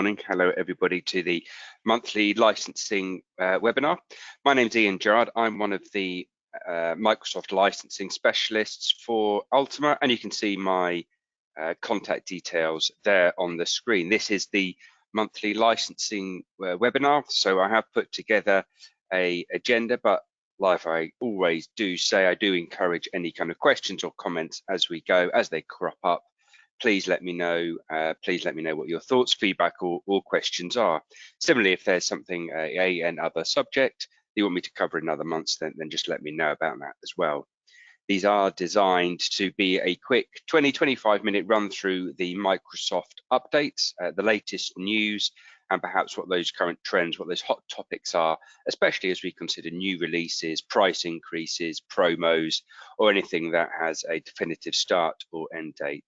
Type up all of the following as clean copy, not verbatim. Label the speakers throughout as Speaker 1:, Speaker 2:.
Speaker 1: Morning. Hello, everybody, to the monthly licensing webinar. My name's Ian Gerard. I'm one of the Microsoft licensing specialists for Ultima, and you can see my contact details there on the screen. This is the monthly licensing webinar, so I have put together an agenda, but like I always do say, I do encourage any kind of questions or comments as we go, as they crop up. Please let me know. Please let me know what your thoughts, feedback, or questions are. Similarly, if there's something an other subject you want me to cover in other months, then just let me know about that as well. These are designed to be a quick 20-25 minute run through the Microsoft updates, the latest news, and perhaps what those current trends, what those hot topics are, especially as we consider new releases, price increases, promos, or anything that has a definitive start or end date.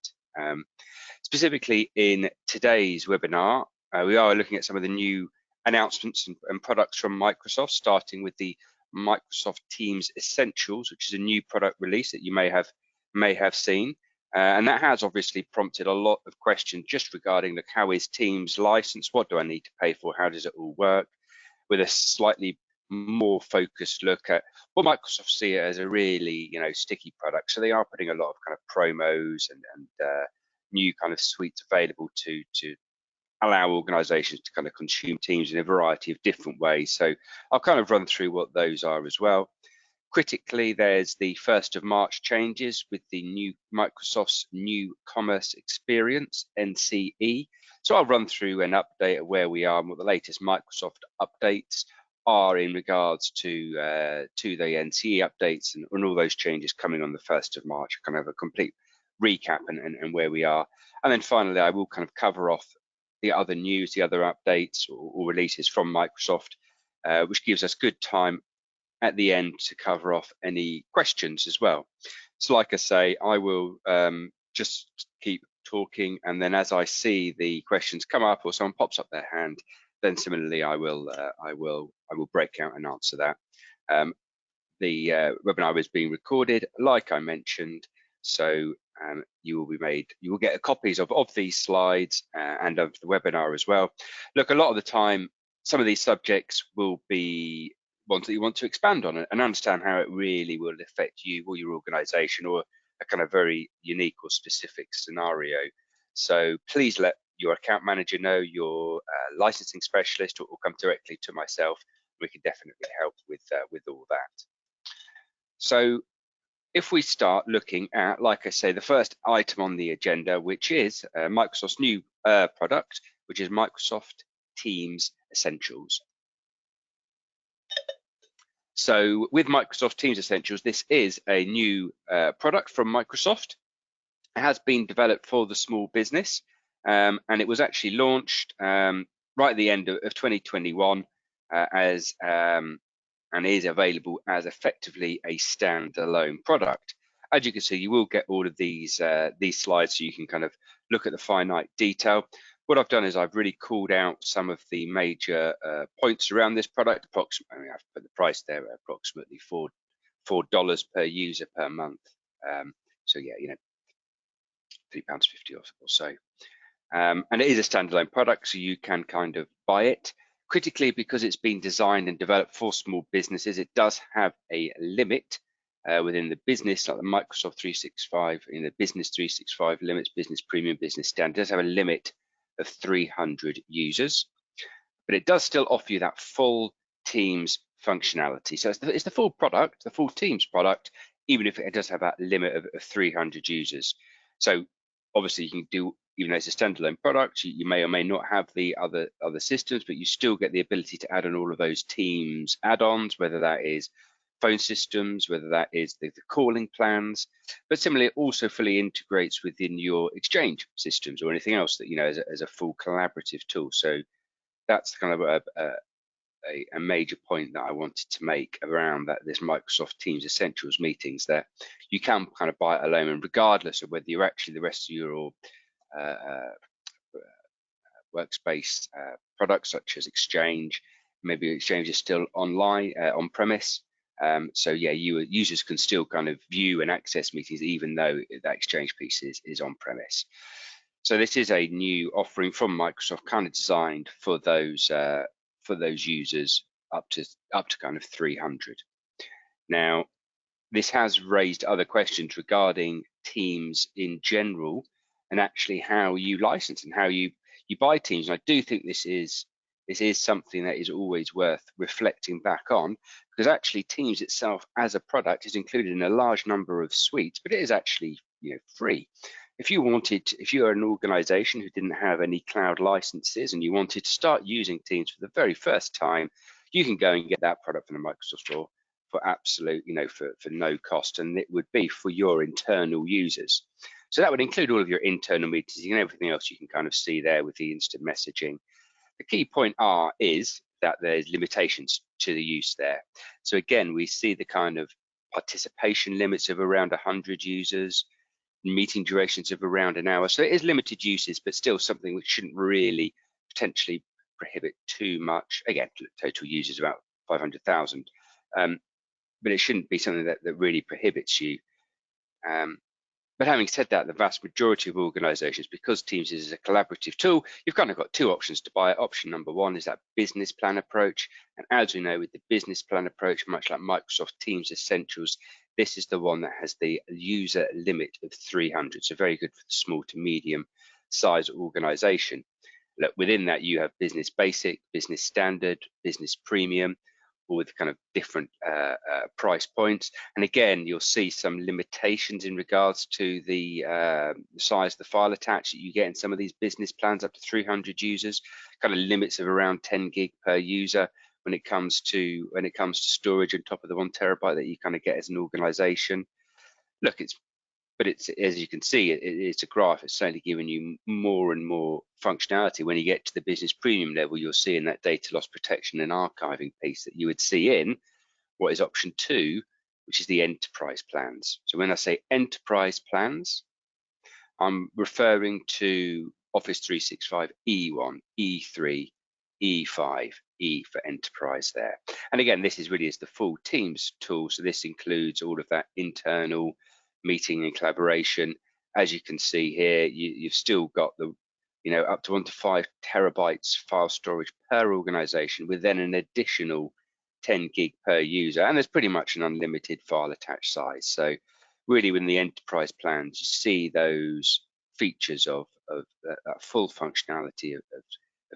Speaker 1: Specifically in today's webinar, we are looking at some of the new announcements and products from Microsoft, starting with the Microsoft Teams Essentials, which is a new product release that you may have seen. And that has obviously prompted a lot of questions just regarding how is Teams licensed? What do I need to pay for? How does it all work? With a slightly more focused look at what Microsoft see it as a really sticky product. So they are putting a lot of kind of promos and new kind of suites available to allow organizations to kind of consume Teams in a variety of different ways. So I'll kind of run through what those are as well. Critically, there's the 1st of March changes with the new Microsoft's new commerce experience, NCE. So I'll run through an update of where we are and what the latest Microsoft updates are in regards to the NCE updates and all those changes coming on the 1st of March, kind of a complete recap and where we are. And then finally, I will kind of cover off the other news, the other updates or releases from Microsoft, which gives us good time at the end to cover off any questions as well. So like I say, I will just keep talking, and then as I see the questions come up or someone pops up their hand, then similarly I will break out and answer that. The webinar is being recorded, like I mentioned, so you will get copies of these slides and of the webinar as well. Look, a lot of the time, some of these subjects will be ones that you want to expand on and understand how it really will affect you or your organization or a kind of very unique or specific scenario. So please let your account manager know, your licensing specialist, or come directly to myself. We can definitely help with all that. So if we start looking at, like I say, the first item on the agenda, which is Microsoft's new product, which is Microsoft Teams Essentials. So with Microsoft Teams Essentials, this is a new product from Microsoft. It has been developed for the small business, and it was actually launched right at the end of 2021 and is available as effectively a standalone product. As you can see, you will get all of these slides so you can kind of look at the finite detail. What I've done is I've really called out some of the major points around this product. Approximately, I've put the price there at approximately $4 per user per month. So yeah, £3.50 or so. And it is a standalone product, so you can kind of buy it. Critically, because it's been designed and developed for small businesses, it does have a limit within the business, like the Microsoft 365, in the Business 365 limits, Business Premium, Business Standard, it does have a limit of 300 users, but it does still offer you that full Teams functionality. So it's the full product, the full Teams product, even if it does have that limit of 300 users. So obviously you can do, even though it's a standalone product, you may or may not have the other systems, but you still get the ability to add on all of those Teams add-ons, whether that is phone systems, whether that is the calling plans, but similarly, it also fully integrates within your Exchange systems or anything else that as a full collaborative tool. So that's kind of a major point that I wanted to make around this Microsoft Teams Essentials meetings, that you can kind of buy it alone, and regardless of whether you're actually the rest of your workspace products such as Exchange, maybe Exchange is still online on premise. So yeah, users can still kind of view and access meetings even though that Exchange piece is on premise. So this is a new offering from Microsoft, kind of designed for those users up to kind of 300. Now, this has raised other questions regarding Teams in general, and actually how you license and how you buy Teams. And I do think this is something that is always worth reflecting back on, because actually Teams itself as a product is included in a large number of suites, but it is actually free. If you're an organization who didn't have any cloud licenses and you wanted to start using Teams for the very first time, you can go and get that product from the Microsoft Store for absolute, for no cost, and it would be for your internal users. So that would include all of your internal meetings and everything else you can kind of see there with the instant messaging. The key point is that there's limitations to the use there. So again, we see the kind of participation limits of around 100 users, meeting durations of around an hour. So it is limited uses, but still something which shouldn't really potentially prohibit too much. Again, total users about 500,000, but it shouldn't be something that really prohibits you. But having said that, the vast majority of organizations, because Teams is a collaborative tool, you've kind of got two options to buy it. Option number one is that business plan approach. And as we know, with the business plan approach, much like Microsoft Teams Essentials, this is the one that has the user limit of 300. So very good for the small to medium size organization. Look, within that, you have business basic, business standard, business premium, all with kind of different price points. And again, you'll see some limitations in regards to the size of the file attached that you get in some of these business plans up to 300 users, kind of limits of around 10 gig per user when it comes to storage on top of the 1 terabyte that you kind of get as an organization. Look, but it's, as you can see, it's a graph. It's certainly giving you more and more functionality. When you get to the business premium level, you're seeing that data loss protection and archiving piece that you would see in what is option 2, which is the enterprise plans. So when I say enterprise plans, I'm referring to Office 365 E1, E3, E5, E for enterprise there. And again, this is really the full Teams tool. So this includes all of that internal meeting and collaboration. As you can see here, you've still got the, up to 1 to 5 terabytes file storage per organization, with then an additional 10 gig per user. And there's pretty much an unlimited file attached size. So really, within the enterprise plans, you see those features of that full functionality of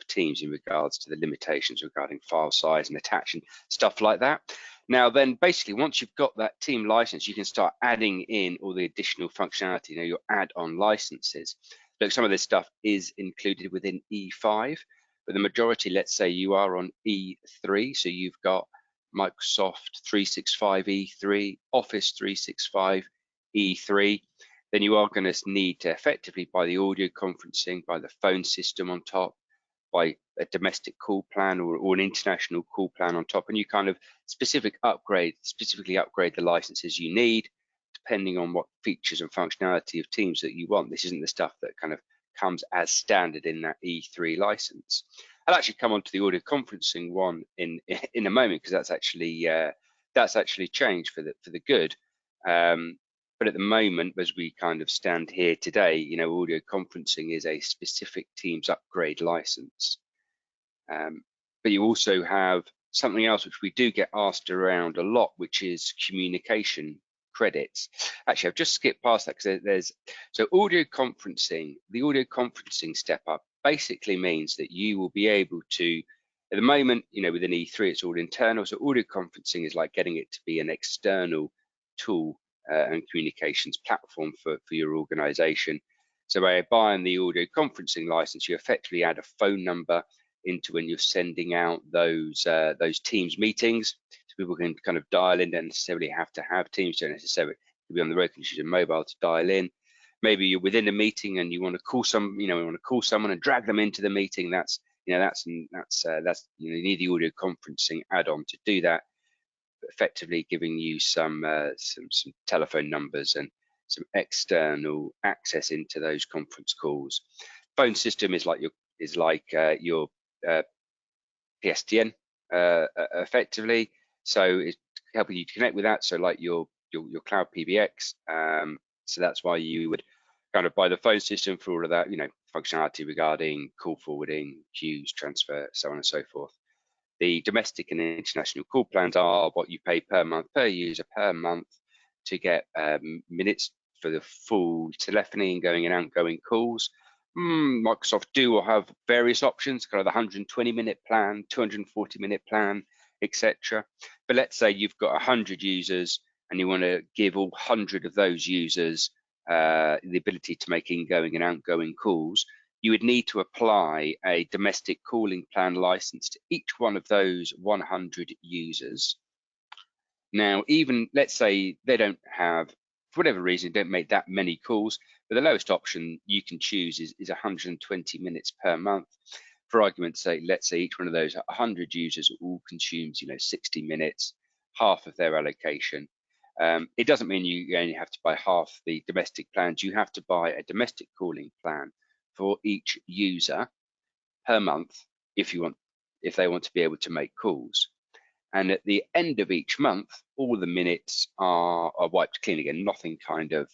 Speaker 1: Teams in regards to the limitations regarding file size and attaching stuff like that. Now then, basically, once you've got that team license, you can start adding in all the additional functionality, your add-on licenses. Look, some of this stuff is included within E5, but the majority, let's say you are on E3, so you've got Microsoft 365 E3, Office 365 E3, then you are going to need to effectively buy the audio conferencing, buy the phone system on top, by a domestic call plan or an international call plan on top, and you kind of specifically upgrade the licenses you need depending on what features and functionality of Teams that you want. This isn't the stuff that kind of comes as standard in that E3 license. I'll actually come on to the audio conferencing one in a moment, because that's actually changed for the good. But at the moment, as we kind of stand here today, audio conferencing is a specific Teams upgrade license. But you also have something else which we do get asked around a lot, which is communication credits. Actually, I've just skipped past that, because so audio conferencing, the audio conferencing step up basically means that you will be able to, at the moment, within E3, it's all internal. So audio conferencing is like getting it to be an external tool and communications platform for your organization. So by buying the audio conferencing license, you effectively add a phone number into when you're sending out those Teams meetings. So people can kind of dial in, don't necessarily have to have Teams, don't necessarily be on the road, can use your mobile to dial in. Maybe you're within a meeting and you want to call someone and drag them into the meeting. You need the audio conferencing add-on to do that, effectively giving you some telephone numbers and some external access into those conference calls. Phone system is like your PSTN effectively, so it's helping you to connect with that. So like your cloud PBX. So that's why you would kind of by the phone system for all of that, functionality regarding call forwarding, queues, transfer, so on and so forth. The domestic and international call plans are what you pay per month, per user, per month to get minutes for the full telephony and going and outgoing calls. Microsoft do or have various options, kind of the 120-minute plan, 240-minute plan, etc. But let's say you've got 100 users and you want to give all 100 of those users the ability to make ingoing and outgoing calls. You would need to apply a domestic calling plan license to each one of those 100 users. Now, even let's say they don't have, for whatever reason, don't make that many calls, but the lowest option you can choose is 120 minutes per month. For argument's sake, let's say each one of those 100 users all consumes, 60 minutes, half of their allocation. It doesn't mean you only have to buy half the domestic plans. You have to buy a domestic calling plan for each user per month if they want to be able to make calls. And at the end of each month, all the minutes are wiped clean again. Nothing kind of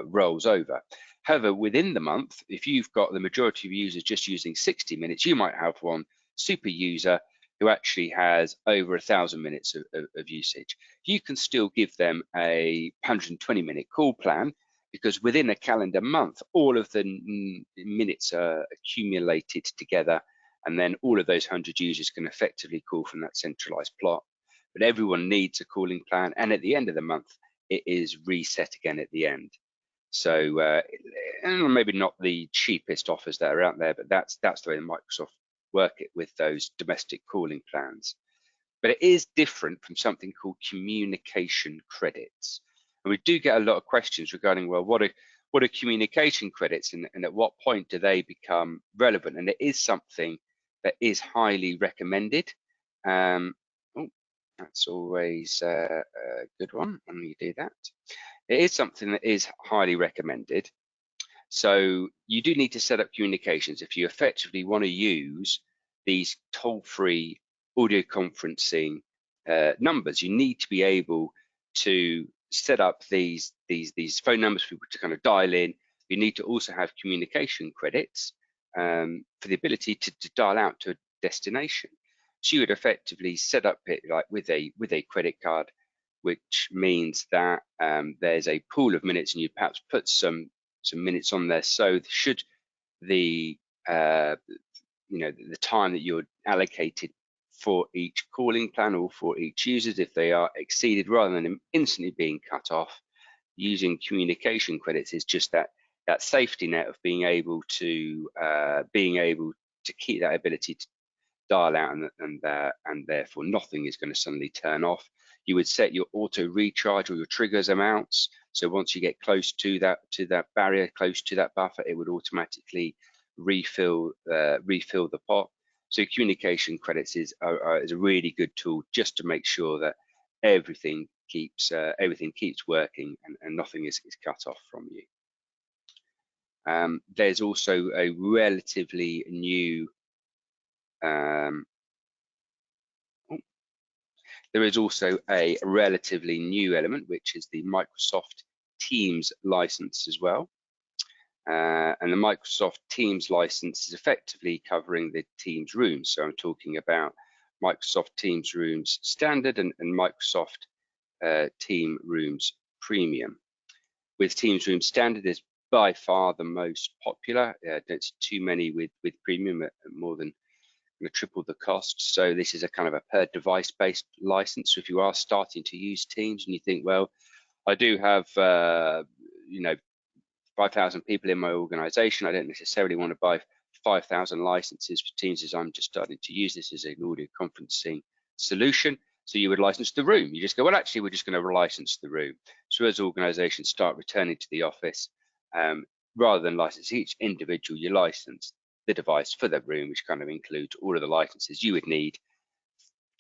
Speaker 1: rolls over. However, within the month, if you've got the majority of users just using 60 minutes, you might have one super user who actually has over 1,000 minutes of usage. You can still give them a 120-minute call plan, because within a calendar month, all of the minutes are accumulated together, and then all of those 100 users can effectively call from that centralized plot. But everyone needs a calling plan, and at the end of the month, it is reset again at the end. So maybe not the cheapest offers that are out there, but that's the way Microsoft work it with those domestic calling plans. But it is different from something called communication credits. And we do get a lot of questions regarding, well, what are communication credits, and at what point do they become relevant? And it is something that is highly recommended. That's always a good one when you do that. It is something that is highly recommended. So you do need to set up communications if you effectively want to use these toll-free audio conferencing numbers. You need to be able to set up these phone numbers for people to kind of dial in. You need to also have communication credits for the ability to dial out to a destination. So you would effectively set up it like with a credit card, which means that there's a pool of minutes, and you perhaps put some minutes on there. So should the the time that you're allocated for each calling plan or for each user, if they are exceeded, rather than instantly being cut off, using communication credits is just that safety net of being able to keep that ability to dial out, and therefore nothing is going to suddenly turn off. You would set your auto recharge or your triggers amounts. So once you get close to that barrier, close to that buffer, it would automatically refill the pot. So communication credits is a really good tool just to make sure that everything keeps working and nothing is cut off from you. There's also a relatively new element, which is the Microsoft Teams license as well. And the Microsoft Teams license is effectively covering the Teams rooms. So I'm talking about Microsoft Teams Rooms Standard and Microsoft Team Rooms Premium. With Teams Rooms Standard is by far the most popular. Don't see too many with Premium at more than triple the cost. So this is a kind of a per device based license. So if you are starting to use Teams and you think, well, I do have 5,000 people in my organization, I don't necessarily want to buy 5,000 licenses for Teams as I'm just starting to use this as an audio conferencing solution. So you would license the room. You just go, well, actually, we're just going to license the room. So as organizations start returning to the office, rather than license each individual, you license the device for the room, which kind of includes all of the licenses you would need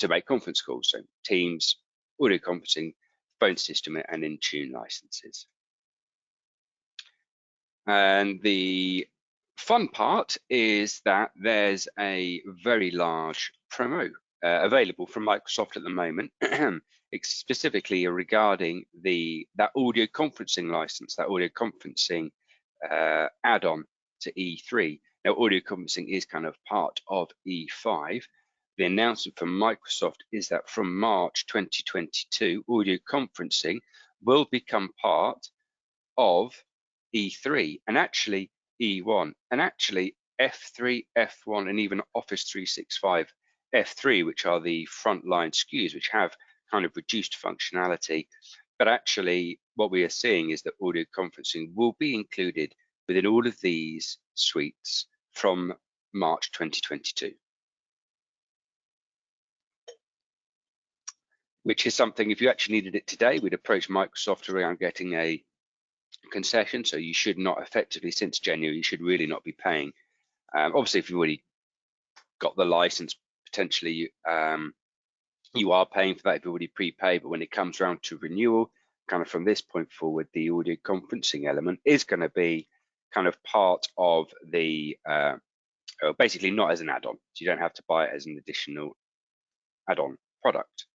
Speaker 1: to make conference calls. So Teams, audio conferencing, phone system, and Intune licenses. And the fun part is that there's a very large promo available from Microsoft at the moment, specifically regarding that audio conferencing license, that audio conferencing add-on to E3. Now, audio conferencing is kind of part of E5. The announcement from Microsoft is that from March 2022, audio conferencing will become part of E3 and actually E1 and actually F3, F1, and even Office 365 F3, which are the frontline SKUs, which have kind of reduced functionality. But actually, what we are seeing is that audio conferencing will be included within all of these suites from March 2022. Which is something, if you actually needed it today, we'd approach Microsoft around getting a concession. So you should not effectively, since January, you should really not be paying. Obviously, if you've already got the license, potentially you are paying for that if you already prepaid, but when it comes around to renewal, kind of from this point forward, the audio conferencing element is going to be kind of part of the, basically not as an add-on. So you don't have to buy it as an additional add-on product.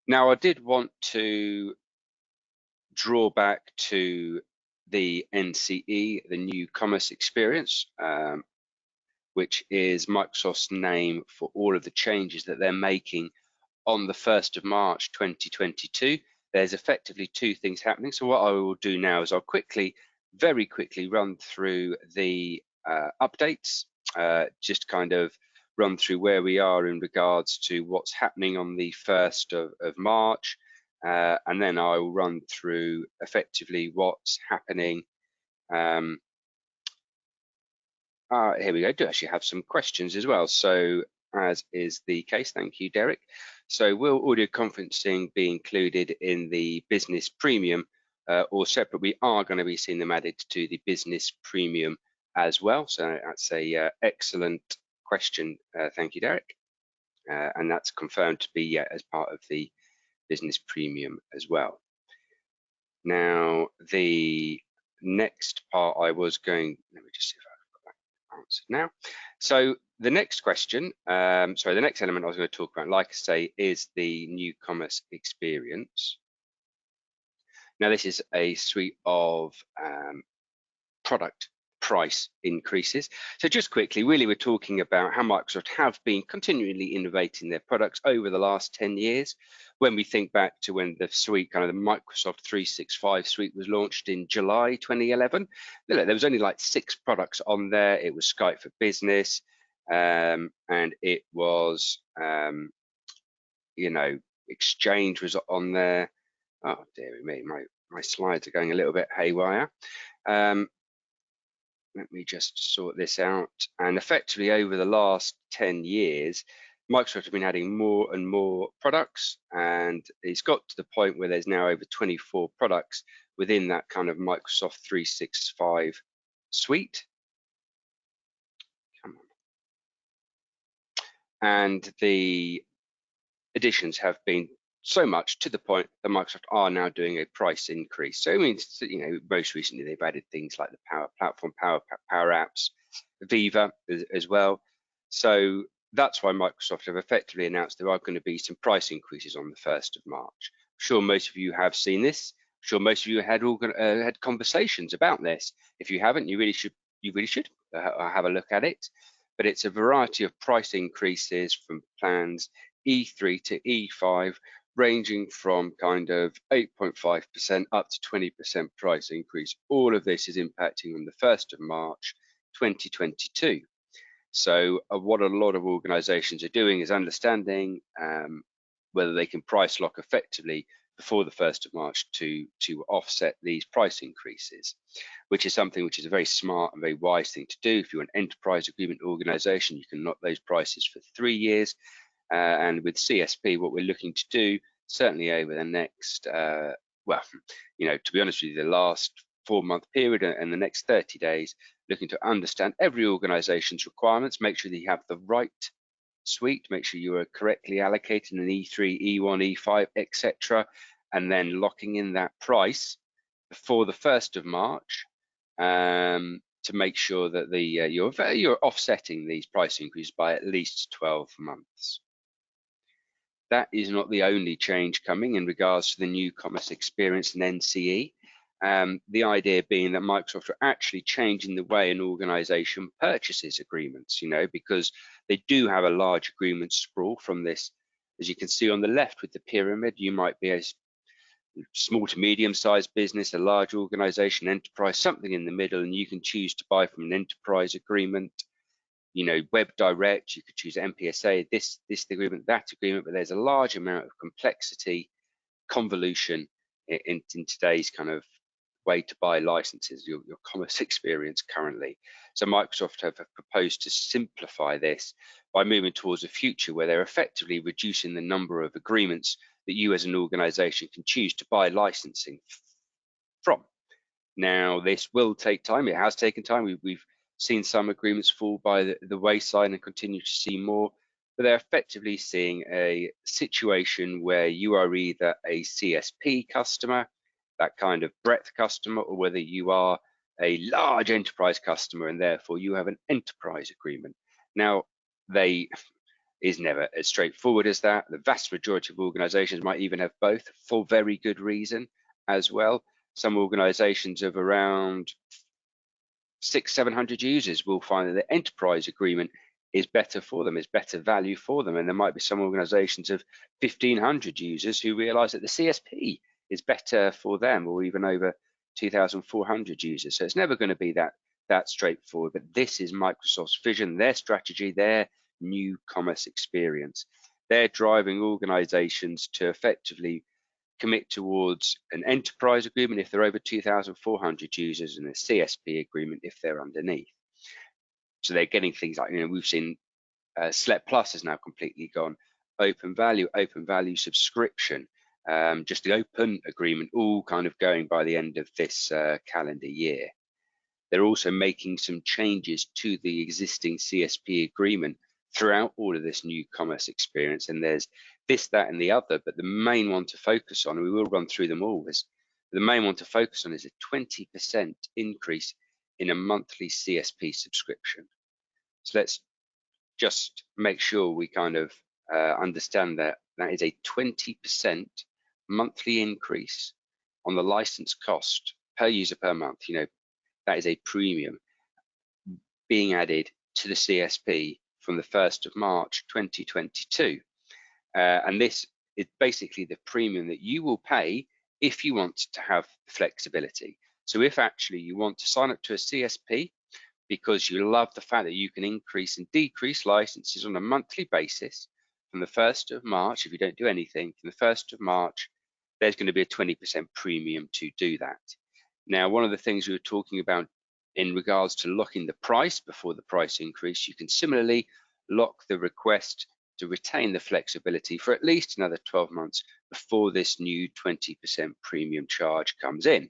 Speaker 1: Now, I did want to draw back to the NCE, the New Commerce Experience, which is Microsoft's name for all of the changes that they're making on the 1st of March 2022. There's effectively two things happening. So what I will do now is I'll very quickly run through the updates, just kind of run through where we are in regards to what's happening on the 1st of March, and then I will run through effectively what's happening. Here we go. I do actually have some questions as well. So as is the case, thank you, Derek. So will audio conferencing be included in the business premium or separate? We are going to be seeing them added to the business premium as well. So that's a excellent question. Thank you, Derek. And that's confirmed to be as part of the business premium as well. Now, the next part I was going, let me just see if I've got that answered now. So the next question, sorry, the next element I was going to talk about, like I say, is the new commerce experience. Now, this is a suite of product price increases. So just quickly, really, we're talking about how Microsoft have been continually innovating their products over the last 10 years. When we think back to when the suite, kind of the Microsoft 365 suite was launched in July 2011, there was only like 6 products on there. It was Skype for Business, and it was, you know, Exchange was on there. Oh, dear me, my slides are going a little bit haywire. Let me just sort this out. And effectively over the last 10 years, Microsoft have been adding more and more products, and it's got to the point where there's now over 24 products within that kind of Microsoft 365 suite. Come on. And the additions have been so much to the point that Microsoft are now doing a price increase. So it means, you know, most recently they've added things like the Power Platform, Power Apps, Viva as well. So that's why Microsoft have effectively announced there are going to be some price increases on the 1st of March. I'm sure most of you have seen this. I'm sure most of you had conversations about this. If you haven't, you really should have a look at it. But it's a variety of price increases from plans E3 to E5, ranging from kind of 8.5% up to 20% price increase. All of this is impacting on the 1st of March 2022. So what a lot of organizations are doing is understanding whether they can price lock effectively before the 1st of March to offset these price increases, which is something which is a very smart and very wise thing to do. If you're an enterprise agreement organization, you can lock those prices for 3 years. And with CSP, what we're looking to do, certainly over the next, well, you know, to be honest with you, the last 4-month period and the next 30 days, looking to understand every organization's requirements, make sure that you have the right suite, make sure you are correctly allocated in E3, E1, E5, etc., and then locking in that price before the 1st of March to make sure that you're offsetting these price increases by at least 12 months. That is not the only change coming in regards to the new commerce experience in NCE. The idea being that Microsoft are actually changing the way an organization purchases agreements, because they do have a large agreement sprawl from this. As you can see on the left with the pyramid, you might be a small to medium-sized business, a large organization, enterprise, something in the middle, and you can choose to buy from an enterprise agreement. Web direct, you could choose MPSA, this agreement, that agreement, but there's a large amount of complexity, convolution in today's kind of way to buy licenses, your commerce experience currently. So Microsoft have proposed to simplify this by moving towards a future where they're effectively reducing the number of agreements that you as an organization can choose to buy licensing from. Now, this will take time. It has taken time. We've seen some agreements fall by the wayside and continue to see more, but they're effectively seeing a situation where you are either a CSP customer, that kind of breadth customer, or whether you are a large enterprise customer and therefore you have an enterprise agreement. Now, they is never as straightforward as that. The vast majority of organizations might even have both for very good reason as well. Some organizations of around 600-700 users will find that the enterprise agreement is better for them, is better value for them. And there might be some organizations of 1,500 users who realize that the CSP is better for them, or even over 2,400 users. So it's never going to be that straightforward, but this is Microsoft's vision, their strategy, their new commerce experience. They're driving organizations to effectively commit towards an enterprise agreement if they're over 2,400 users, and a CSP agreement if they're underneath. So they're getting things like, we've seen Select Plus is now completely gone, open value subscription, just the open agreement, all kind of going by the end of this calendar year. They're also making some changes to the existing CSP agreement throughout all of this new commerce experience. And there's this, that, and the other, but the main one to focus on, and we will run through them all, is the main one to focus on is a 20% increase in a monthly CSP subscription. So let's just make sure we kind of understand that that is a 20% monthly increase on the license cost per user per month. That is a premium being added to the CSP from the 1st of March 2022. And this is basically the premium that you will pay if you want to have flexibility. So if actually you want to sign up to a CSP because you love the fact that you can increase and decrease licenses on a monthly basis from the 1st of March, if you don't do anything, from the 1st of March, there's going to be a 20% premium to do that. Now, one of the things we were talking about in regards to locking the price before the price increase, you can similarly lock the request to retain the flexibility for at least another 12 months before this new 20% premium charge comes in.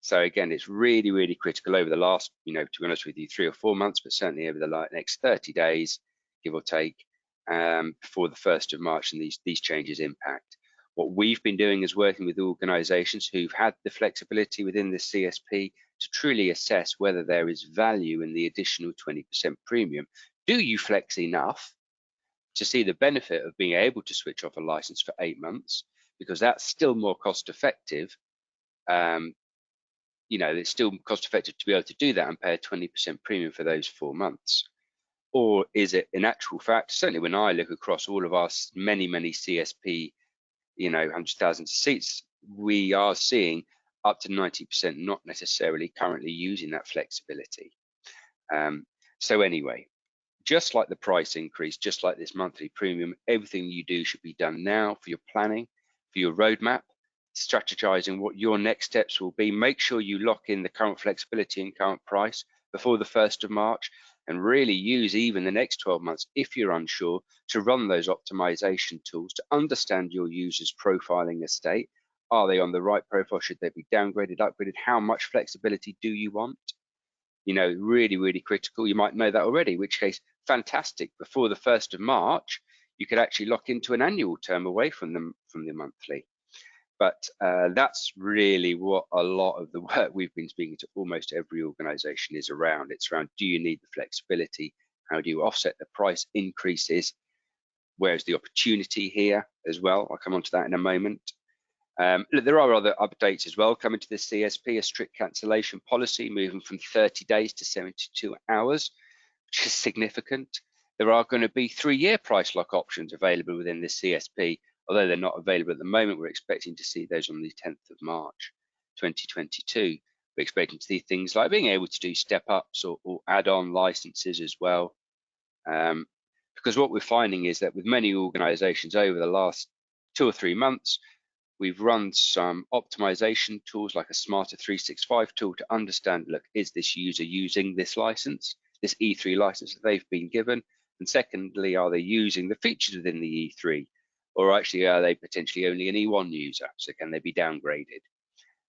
Speaker 1: So again, it's really, really critical over the last, to be honest with you, 3 or 4 months, but certainly over the next 30 days, give or take, before the 1st of March and these changes impact. What we've been doing is working with organizations who've had the flexibility within the CSP to truly assess whether there is value in the additional 20% premium. Do you flex enough to see the benefit of being able to switch off a license for 8 months? Because that's still more cost effective. It's still cost effective to be able to do that and pay a 20% premium for those 4 months. Or is it in actual fact, certainly when I look across all of our many CSP, hundreds of thousands of seats, we are seeing up to 90% not necessarily currently using that flexibility. So anyway, just like the price increase, just like this monthly premium, everything you do should be done now for your planning, for your roadmap, strategizing what your next steps will be. Make sure you lock in the current flexibility and current price before the 1st of March, and really use even the next 12 months, if you're unsure, to run those optimization tools to understand your users' profiling estate. Are they on the right profile? Should they be downgraded, upgraded? How much flexibility do you want? Really, really critical. You might know that already, in which case, fantastic. Before the 1st of March, you could actually lock into an annual term away from the monthly. But that's really what a lot of the work we've been speaking to almost every organization is around. It's around, do you need the flexibility? How do you offset the price increases? Where's the opportunity here as well? I'll come on to that in a moment. Look, there are other updates as well coming to the CSP, a strict cancellation policy moving from 30 days to 72 hours, which is significant. There are going to be 3-year price lock options available within the CSP, although they're not available at the moment. We're expecting to see those on the 10th of March 2022. We're expecting to see things like being able to do step-ups or add-on licenses as well. Because what we're finding is that with many organizations over the last 2 or 3 months, we've run some optimization tools like a Smarter 365 tool to understand, look, is this user using this license, this E3 license that they've been given? And secondly, are they using the features within the E3? Or actually, are they potentially only an E1 user? So can they be downgraded?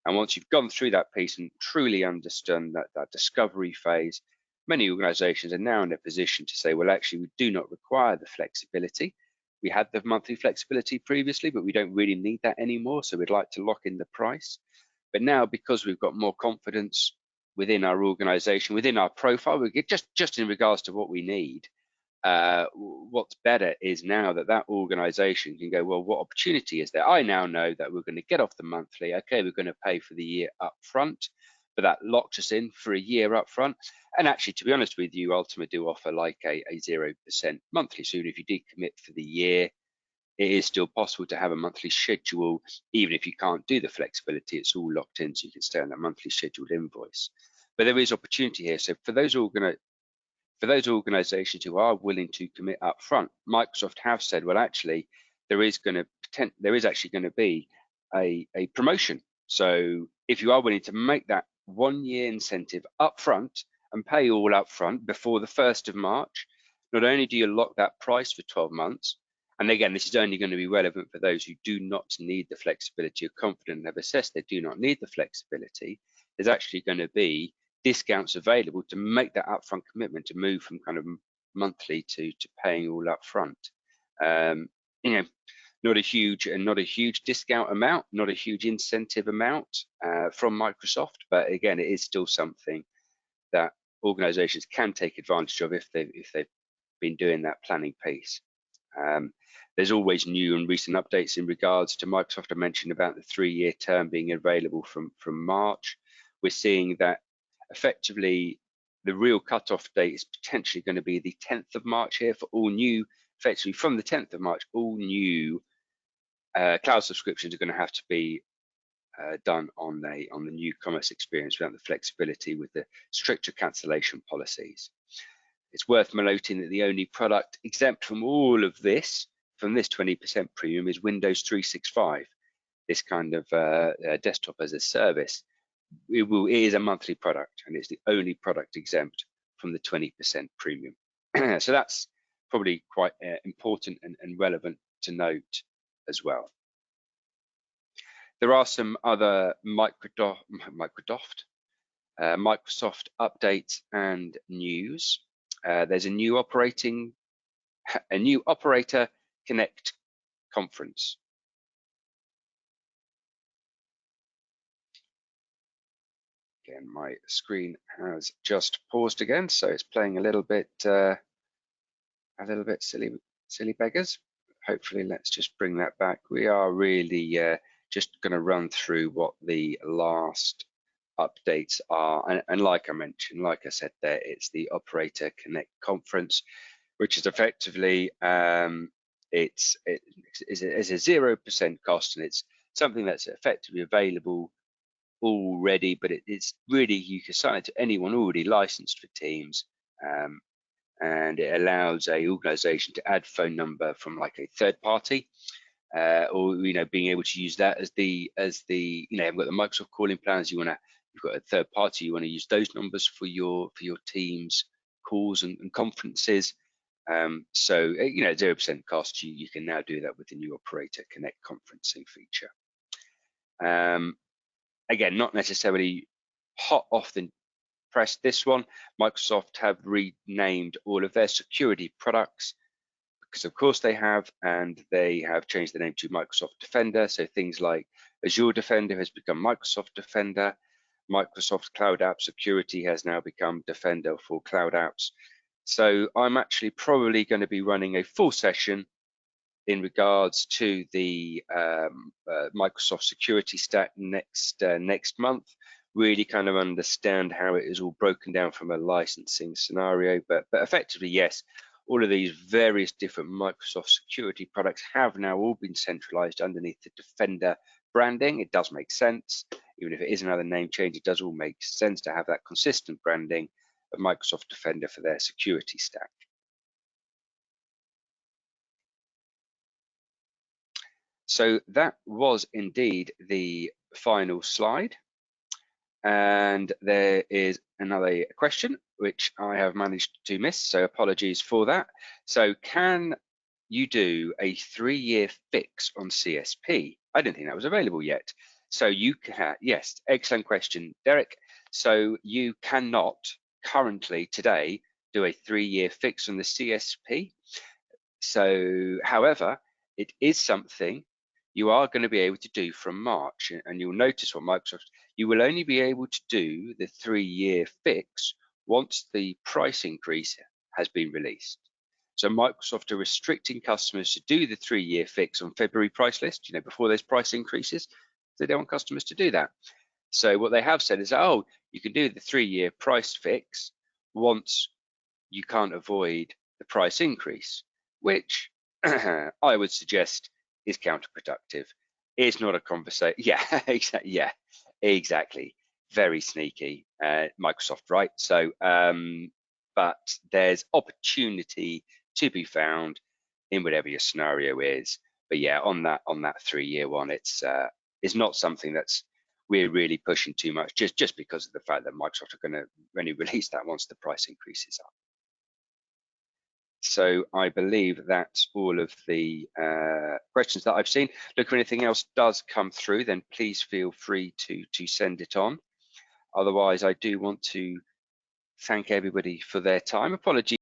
Speaker 1: And once you've gone through that piece and truly understood that discovery phase, many organizations are now in a position to say, well, actually, we do not require the flexibility. We had the monthly flexibility previously, but we don't really need that anymore. So we'd like to lock in the price. But now, because we've got more confidence within our organization, within our profile, we get just in regards to what we need, what's better is now that organization can go, well, what opportunity is there? I now know that we're going to get off the monthly. Okay, we're going to pay for the year up front, but that locks us in for a year up front. And actually, to be honest with you, Ultima do offer like a 0% monthly. So even if you did commit for the year, it is still possible to have a monthly schedule. Even if you can't do the flexibility, it's all locked in, so you can stay on that monthly scheduled invoice. But there is opportunity here. So for those organizations who are willing to commit up front, Microsoft have said, well, actually, there is actually going to be a promotion. So if you are willing to make that 1-year incentive up front and pay all up front before the 1st of March, not only do you lock that price for 12 months, and again, this is only going to be relevant for those who do not need the flexibility, are confident and have assessed they do not need the flexibility, there's actually going to be discounts available to make that upfront commitment to move from kind of monthly to paying all up front. Not a huge discount amount, not a huge incentive amount from Microsoft, but again, it is still something that organizations can take advantage of if they've been doing that planning piece. There's always new and recent updates in regards to Microsoft. I mentioned about the 3-year term being available from March. We're seeing that effectively the real cutoff date is potentially going to be the 10th of March here for all new, effectively from the 10th of March, all new cloud subscriptions are going to have to be done on the new commerce experience without the flexibility with the stricter cancellation policies. It's worth noting that the only product exempt from all of this, from this 20% premium, is Windows 365, this kind of desktop as a service. It is a monthly product, and it's the only product exempt from the 20% premium. So that's probably quite important and relevant to note as well. There are some other Microsoft updates and news. There's a new Operator Connect conference. Again, my screen has just paused again, so it's playing a little bit silly beggars. Hopefully, let's just bring that back. We are really just going to run through what the last updates are, and like I mentioned, like I said there, it's the Operator Connect conference, which is effectively it's a 0% cost, and it's something that's effectively available already, but it's really, you can sign it to anyone already licensed for Teams, and it allows a organization to add phone number from like a third party, or being able to use that as the you've got the Microsoft calling plans, you've got a third party, you want to use those numbers for your Teams calls and conferences. So 0% cost, you can now do that with the new Operator Connect conferencing feature. Again, not necessarily hot off the press, this one. Microsoft have renamed all of their security products, because of course they have, and they have changed the name to Microsoft Defender. So things like Azure Defender has become Microsoft Defender. Microsoft Cloud App Security has now become Defender for Cloud Apps. So I'm actually probably going to be running a full session in regards to the Microsoft security stack next month, really kind of understand how it is all broken down from a licensing scenario. But effectively, yes, all of these various different Microsoft security products have now all been centralized underneath the Defender branding. It does make sense. Even if it is another name change, it does all make sense to have that consistent branding of Microsoft Defender for their security stack. So that was indeed the final slide. And there is another question which I have managed to miss, so apologies for that. So can you do a 3-year fix on CSP? I didn't think that was available yet. So you can, yes, excellent question, Derek. So you cannot currently today do a 3-year fix on the CSP. So, however, it is something you are going to be able to do from March, and you'll notice what Microsoft, you will only be able to do the 3-year fix once the price increase has been released. So Microsoft are restricting customers to do the 3-year fix on February price list, before those price increases. They don't want customers to do that. So what they have said is, oh, you can do the 3-year price fix once you can't avoid the price increase, which I would suggest is counterproductive. It's not a conversation. Yeah, exactly. Yeah, exactly. Very sneaky, Microsoft, right? So, but there's opportunity to be found in whatever your scenario is. But yeah, on that 3-year one, it's not something that's we're really pushing too much, just because of the fact that Microsoft are going to only release that once the price increases up. So I believe that's all of the questions that I've seen. Look, if anything else does come through, then please feel free to send it on. Otherwise, I do want to thank everybody for their time. Apologies